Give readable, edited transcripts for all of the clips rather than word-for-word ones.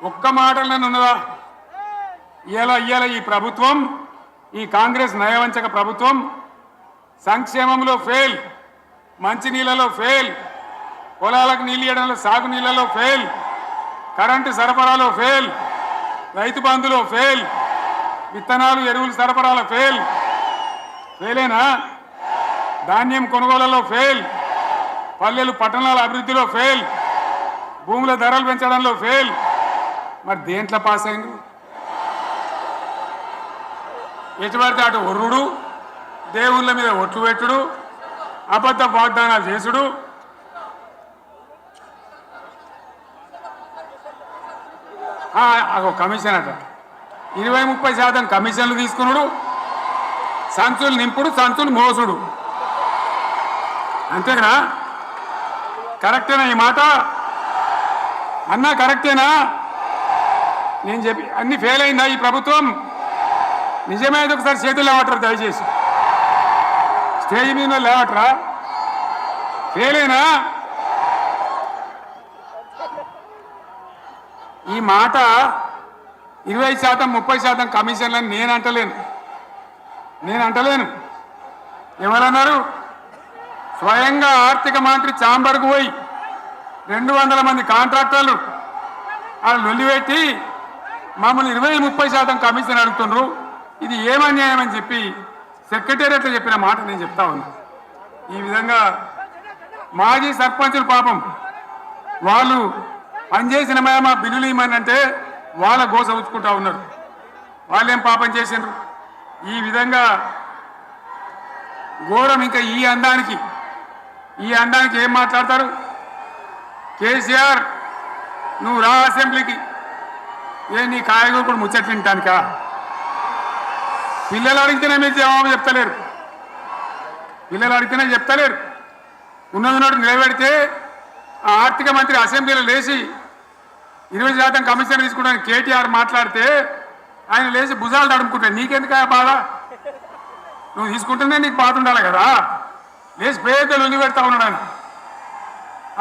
ఒక్క మాటలను ఉన్నదా? ఇవాళ ఈ ప్రభుత్వం, ఈ కాంగ్రెస్ నయవంచక ప్రభుత్వం సంక్షేమంలో ఫెయిల్, మంచినీళ్ళలో ఫెయిల్, పొలాలకు నీళ్ళు ఇవ్వడంలో సాగు నీళ్ళలో ఫెయిల్, కరెంటు సరఫరాలో ఫెయిల్, రైతు బంధులో ఫెయిల్, విత్తనాలు ఎరువులు సరఫరాలో ఫెయిలేనా? ధాన్యం కొనుగోలులో ఫెయిల్, పల్లెలు పట్టణాల అభివృద్ధిలో ఫెయిల్, భూముల ధరలు పెంచడంలో ఫెయిల్. మరి దేంట్లో పాస్ అయింది? ఎటుపడితే అటు ఒర్రుడు, దేవుళ్ళ మీద ఒట్లు పెట్టుడు, అబద్ధ వాగ్దానాలు చేసుడు, కమిషన్ అట 20-30% కమిషన్లు తీసుకున్నాడు, సంచులు నింపుడు, సంచులు మోసుడు. అంతేనా? కరెక్టేనా ఈ మాట అన్నా? కరెక్టేనా? నేను చెప్పి అన్ని ఫెయిల్ అయిందా ఈ ప్రభుత్వం? నిజమైతే ఒకసారి చేతులు లేవటరు దయచేసి, స్టేజ్ మీద లేవటరా? ఫెయిలేనా? ఈ మాట 20%-30% కమిషన్లని నేను అంటలేను. ఎవరన్నారు? స్వయంగా ఆర్థిక మంత్రి చాంబర్కు పోయి 200 మంది కాంట్రాక్టర్లు వాళ్ళు లొల్లిపెట్టి మమ్మల్ని 20-30% కమిషన్ అడుగుతున్నారు, ఇది ఏమన్యాయం అని చెప్పి సెక్రటేరియట్లో చెప్పిన మాట నేను చెప్తా ఉన్నా. ఈ విధంగా మాజీ సర్పంచులు పాపం వాళ్ళు పనిచేసిన మా బిల్లులు ఇవ్వమంటే వాళ్ళ గోస ఉంచుకుంటా ఉన్నారు. వాళ్ళేం పాపం చేసిండ్రు? ఈ విధంగా ఘోరం. ఇంకా ఈ అందానికి ఏం మాట్లాడతారు? కేసీఆర్ నువ్వు రా అసెంబ్లీకి, నీ కాయగూరకుడు ముచ్చట్లు తింటానికా? పిల్లలు అడిగితేనే మీరు జవాబు చెప్తలేరు. ఉన్నది నిలబెడితే ఆ ఆర్థిక మంత్రి అసెంబ్లీలో లేచి 20% కమిషన్ తీసుకోవడానికి కేటీఆర్ మాట్లాడితే ఆయన లేచి భుజాలు తడుముకుంటాడు. నీకెందుకు బాధ? నువ్వు తీసుకుంటేనే నీకు బాధ ఉండాలి కదా. లేచి పేదలు ఉల్లి పెడతా ఉన్నాడు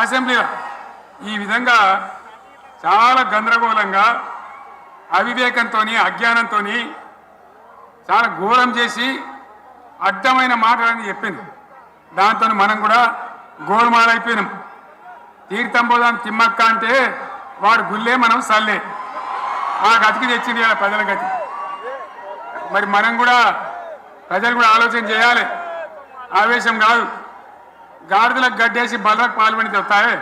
అసెంబ్లీలో. ఈ విధంగా చాలా గందరగోళంగా, అవివేకంతో, అజ్ఞానంతో చాలా ఘోరం చేసి అడ్డమైన మాటలని చెప్పింది. దాంతో మనం కూడా గోల్మాలైపోయినాం. తీర్థం పోదాం తిమ్మక్క అంటే వాడు గుల్లే, మనం సల్లే. ఆ గతికి తెచ్చింది ఇలా ప్రజల గతి. మరి మనం కూడా, ప్రజలు కూడా ఆలోచన చేయాలి. ఆవేశం కాదు. గాడిదలకు గడ్డేసి బలరకు పాల్పడితే వస్తాయా?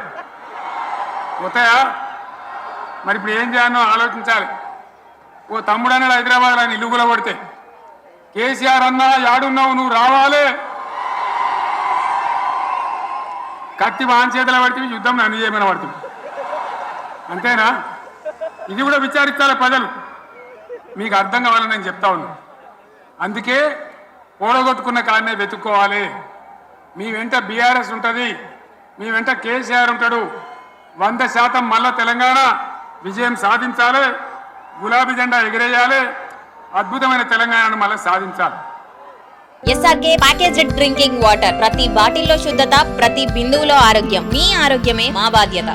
మరి ఇప్పుడు ఏం చేయాలో ఆలోచించాలి. ఓ తమ్ముడు అన్నాడు హైదరాబాద్లో ఆయన ఇల్లు కూడా కొడితే, కేసీఆర్ అన్నా యాడున్నావు, నువ్వు రావాలి. కత్తి వాన్ చేతుల పడితే యుద్ధం నన్ను చేయమని పడుతుంది. అంతేనా? ఇది కూడా విచారించాలి ప్రజలు. మీకు అర్థం కావాలని నేను చెప్తా ఉన్నా. అందుకే ఓడగొట్టుకున్న కాడనే వెతుక్కోవాలి. మీ వెంట బీఆర్ఎస్ ఉంటుంది, మీ వెంట కేసీఆర్ ఉంటాడు. 100% మళ్ళా తెలంగాణ విజయం సాధించాలి, గులాబీ జెండా ఎగిరేయాలి, అద్భుతమైన తెలంగాణను మళ్ళీ సాధించాలి. ఎస్ఆర్కే ప్యాకేజ్డ్ డ్రింకింగ్ వాటర్, ప్రతి బాటిల్లో శుద్ధత, ప్రతి బిందువులో ఆరోగ్యం. మీ ఆరోగ్యమే మా బాధ్యత.